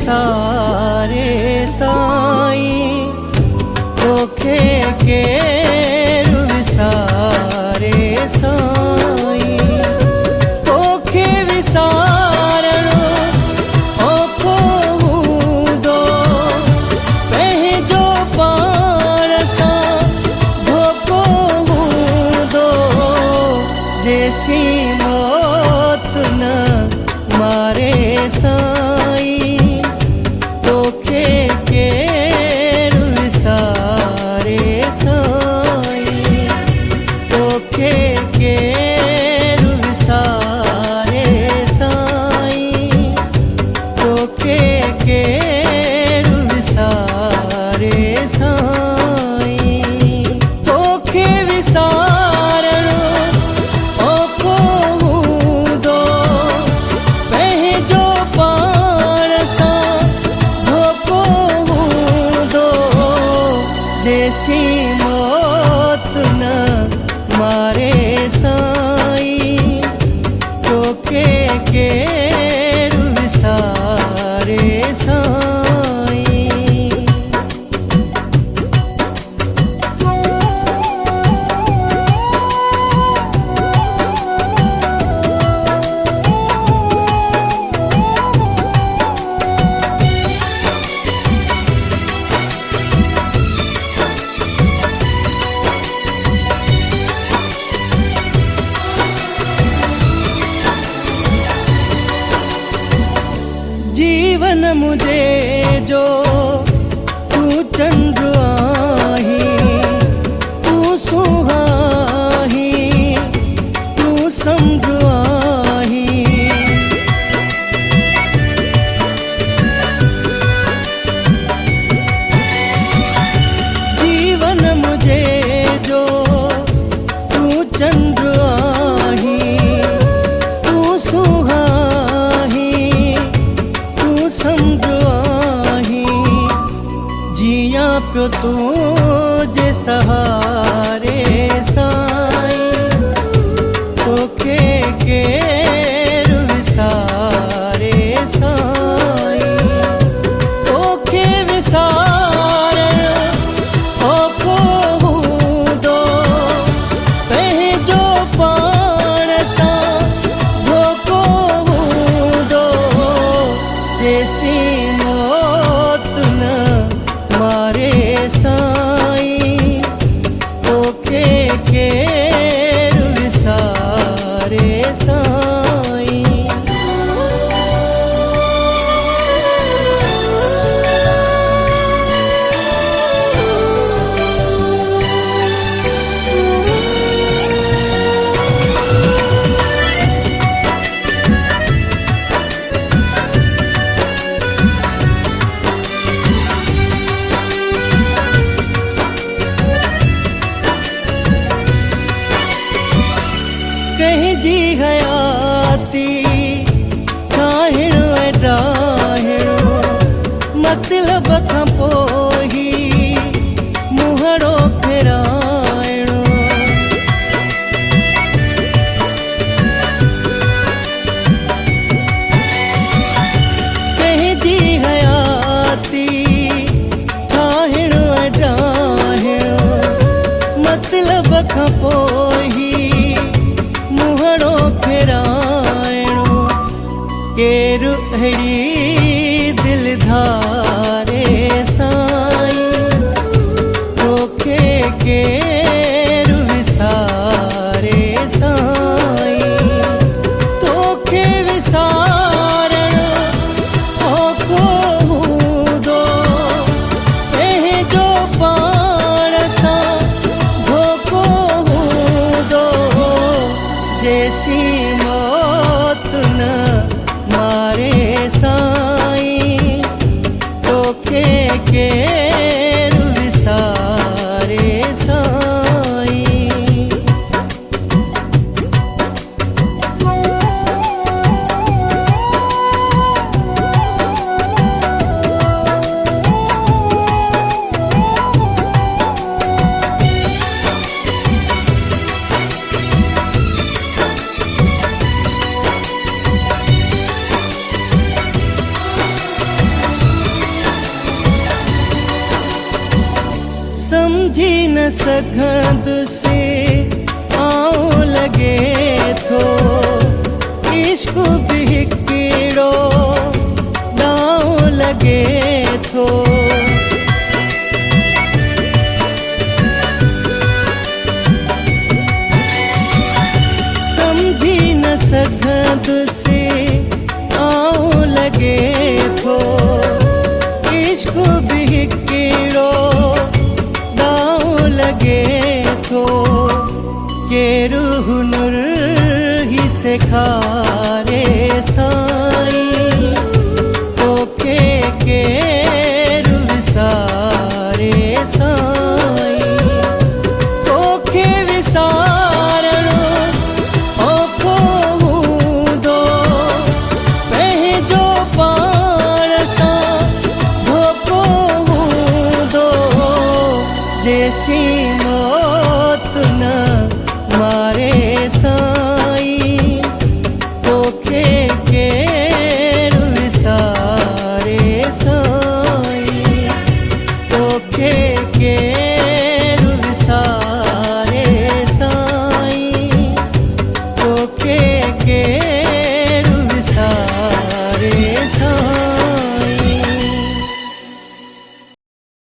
विसारे साईं, तोखे केरु विसारे साईं। तोखे विसारणो औखो हूंदो, पंहिंजो पाण सां धोखो हूंदो। जेसीं मौत न मारे साईं, तोखे केरु विसारे साईं। तोखे केरु विसारे साईं, तोखे केरु विसारे साईं। तोखे विसारणो औखो हूंदो, पंहिंजो पाण सां धोखो हूंदो। जेसीं मौत न मारे साईं, तोखे केरु विसारे साईं। जीवन मुझे जो तू चंद्र आही, तू सुहाही, तू समुद्र आही। जीवन मुझे जो तू चंद्र आही, तू सुहाही, समुद्र आही। जिया पियो तुझे सहारे साईं, तोखे केरु विसारे साईं। तोखे विसारण औखो हूंदो, पंहिंजो पाण सां धोखो हूंदो। जेसीं मौत न मारे साईं, तोखे केरु विसारे साईं। कंहिंजी हयाती ठाहिणो ऐं ॾाहिणो, मतिलब खां पोइ मुहड़ो फेराइणो। कंहिंजी हयाती ठाहिणो ऐं ॾाहिणो, मतिलब खां पोइ मुहड़ो फेराइणो। केरु अहिड़ी दिल धारे साईं, तोखे केरु विसारे साईं। तोखे विसारणो औखो हूंदो, पंहिंजो पाण सां धोखो हूंदो। जेसीं मौत न मारे साईं, समझी न सघंद से आऊं लगे थो इश्क भी हिकिड़ो ॾाऊं लगे थो समझी न सघंद से आऊं लगे थो इश्क भी हिकिड़ो ॾाऊं लगे थो के रूह नूर ही सेखारे सा